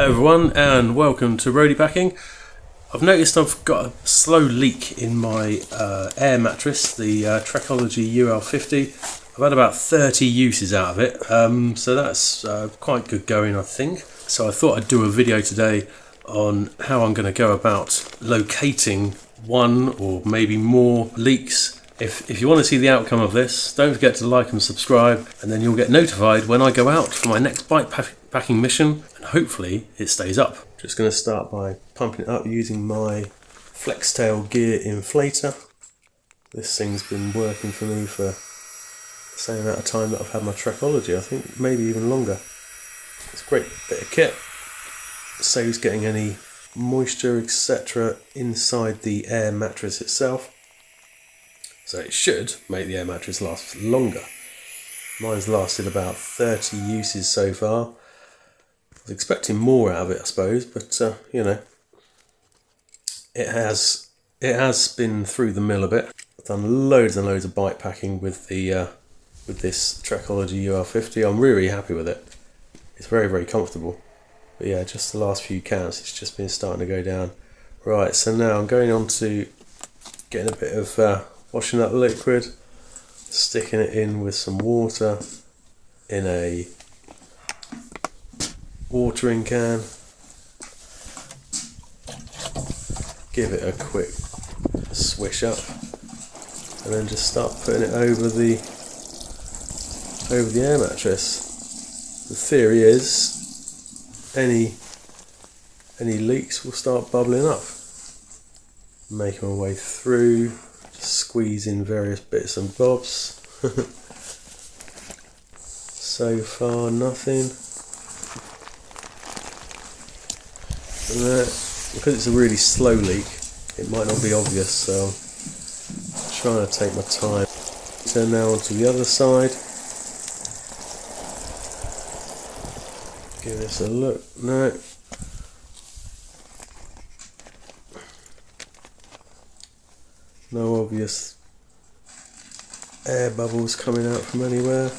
Hello everyone and welcome to Bikepacking. I've noticed I've got a slow leak in my air mattress, the Trekology UL50. I've had about 30 uses out of it, so that's quite good going, I think. So I thought I'd do a video today on how I'm going to go about locating one or maybe more leaks. If you want to see the outcome of this, don't forget to like and subscribe, and then you'll get notified when I go out for my next bikepacking mission, and hopefully it stays up. Just going to start by pumping it up using my flex tail gear inflator. This thing's been working for me for the same amount of time that I've had my Trekology, I think maybe even longer. It's a great bit of kit. Saves getting any moisture etc. inside the air mattress itself. So it should make the air mattress last longer. Mine's lasted about 30 uses so far. I was expecting more out of it, I suppose, but you know, it has been through the mill a bit. I've done loads and loads of bike packing with the with this Trekology UL50. I'm really happy with it. It's very, very comfortable. But yeah, just the last few counts, it's just been starting to go down. Right, so now I'm going on to getting a bit of washing up liquid, sticking it in with some water in a watering can. Give it a quick swish up, and then just start putting it over the air mattress. The theory is any leaks will start bubbling up. Making my way through, just squeeze in various bits and bobs. So far nothing. And because it's a really slow leak, it might not be obvious, so I'm trying to take my time. Turn now onto the other side. Give this a look. No. No obvious air bubbles coming out from anywhere.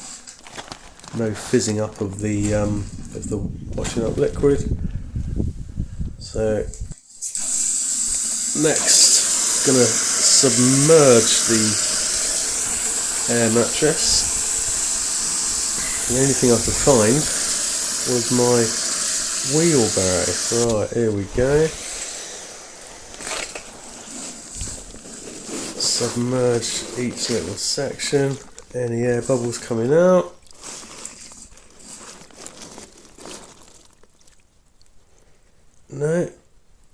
No fizzing up of the washing up liquid. So next, gonna submerge the air mattress. The only thing I could find was my wheelbarrow. Right, here we go. Submerge each little section. Any air bubbles coming out. No.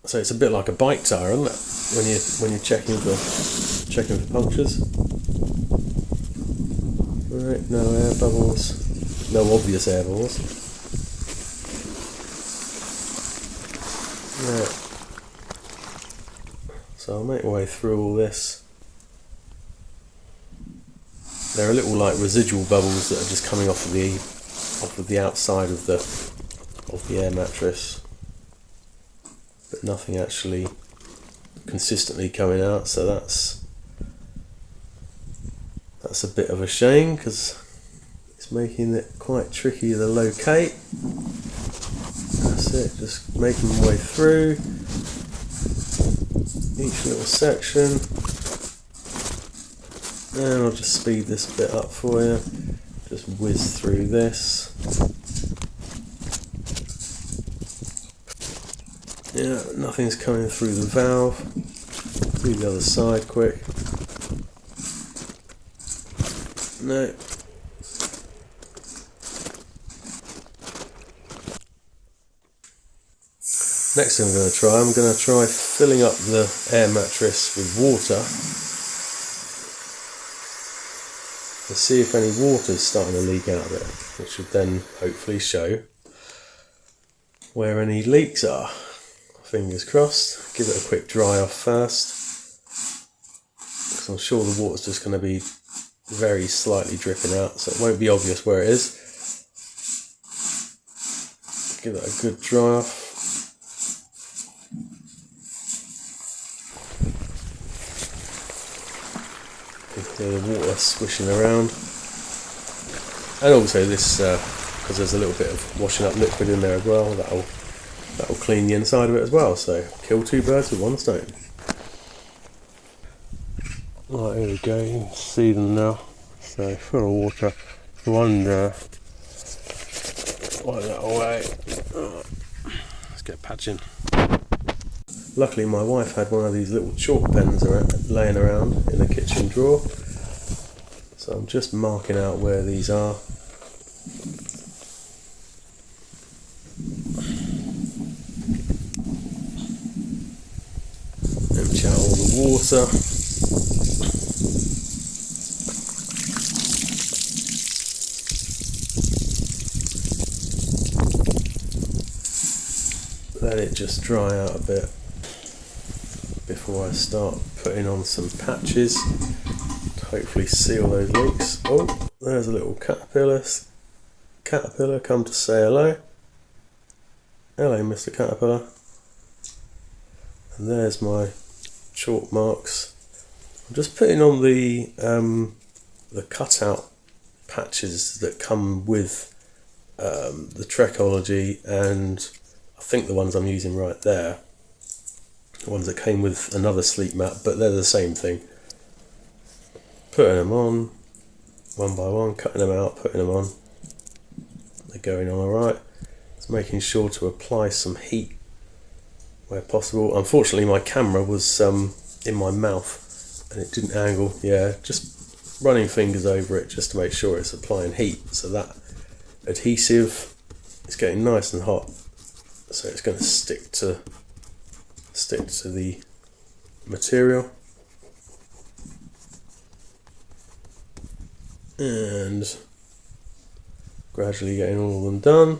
So it's a bit like a bike tyre, isn't it? When you're checking for punctures. Right, no air bubbles. No obvious air bubbles. Right. So I'll make my way through all this. There are little like residual bubbles that are just coming off of the outside of the air mattress, but nothing actually consistently coming out. So that's a bit of a shame, because it's making it quite tricky to locate. That's it. Just making my way through each little section. And I'll just speed this bit up for you. Just whiz through this. Yeah, nothing's coming through the valve. Do the other side quick. No. Next thing I'm going to try filling up the air mattress with water. And see if any water's starting to leak out of it, which would then hopefully show where any leaks are. Fingers crossed. Give it a quick dry off first, because I'm sure the water's just going to be very slightly dripping out, so it won't be obvious where it is. Give it a good dry off. The water swishing around, and also this because there's a little bit of washing up liquid in there as well, that'll That'll clean the inside of it as well, so kill two birds with one stone. Right, here we go, you can see them now. So full of water. One that away. Let's get patching. Luckily my wife had one of these little chalk pens laying around in the kitchen drawer. So I'm just marking out where these are. Empty out all the water. Let it just dry out a bit before I start putting on some patches to hopefully seal those leaks. Oh, there's a little caterpillar come to say hello. Hello, Mr. Caterpillar. And there's my chalk marks. I'm just putting on the cutout patches that come with the Trekology, and I think the ones I'm using right there, the ones that came with another sleep mat, but they're the same thing. Putting them on one by one, cutting them out, putting them on. They're going on alright. Just making sure to apply some heat where possible. Unfortunately my camera was in my mouth and it didn't angle. Yeah, just running fingers over it just to make sure it's applying heat, so that adhesive is getting nice and hot, so it's going to stick to the material. And gradually getting all of them done.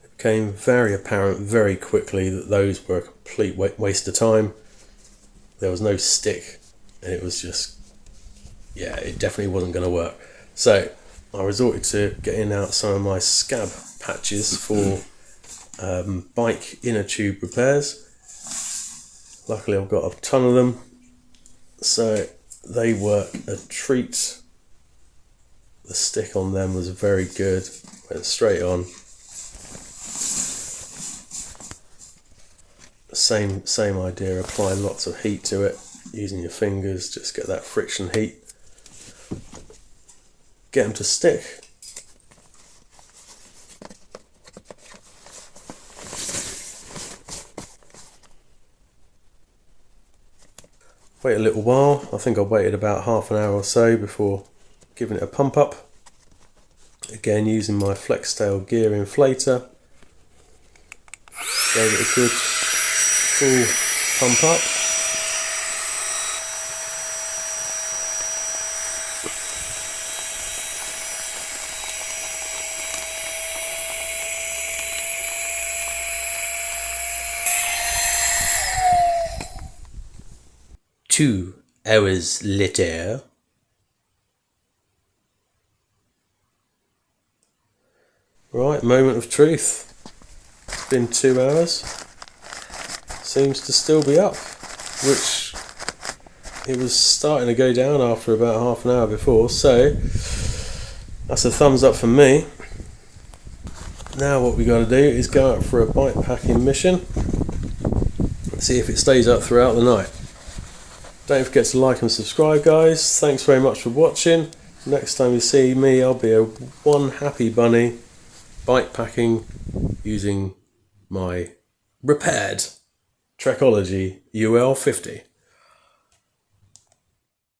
It became very apparent very quickly that those were a complete waste of time. There was no stick, and it was just, yeah, it definitely wasn't going to work. So I resorted to getting out some of my scab patches for bike inner tube repairs. Luckily I've got a ton of them, so they work a treat. The stick on them was very good, went straight on. Same idea, applying lots of heat to it, using your fingers, just get that friction heat. Get them to stick. Wait a little while. I think I waited about half an hour or so before giving it a pump up. Again, using my flex tail gear inflator. Gave it a good full pump up. Two hours later. Right, moment of truth. It's been 2 hours. Seems to still be up, which it was starting to go down after about half an hour before, so that's a thumbs up from me. Now what we got to do is go out for a bike packing mission and see if it stays up throughout the night. Don't forget to like and subscribe, guys. Thanks very much for watching. Next time you see me, I'll be one happy bunny bike packing using my repaired Trekology UL50.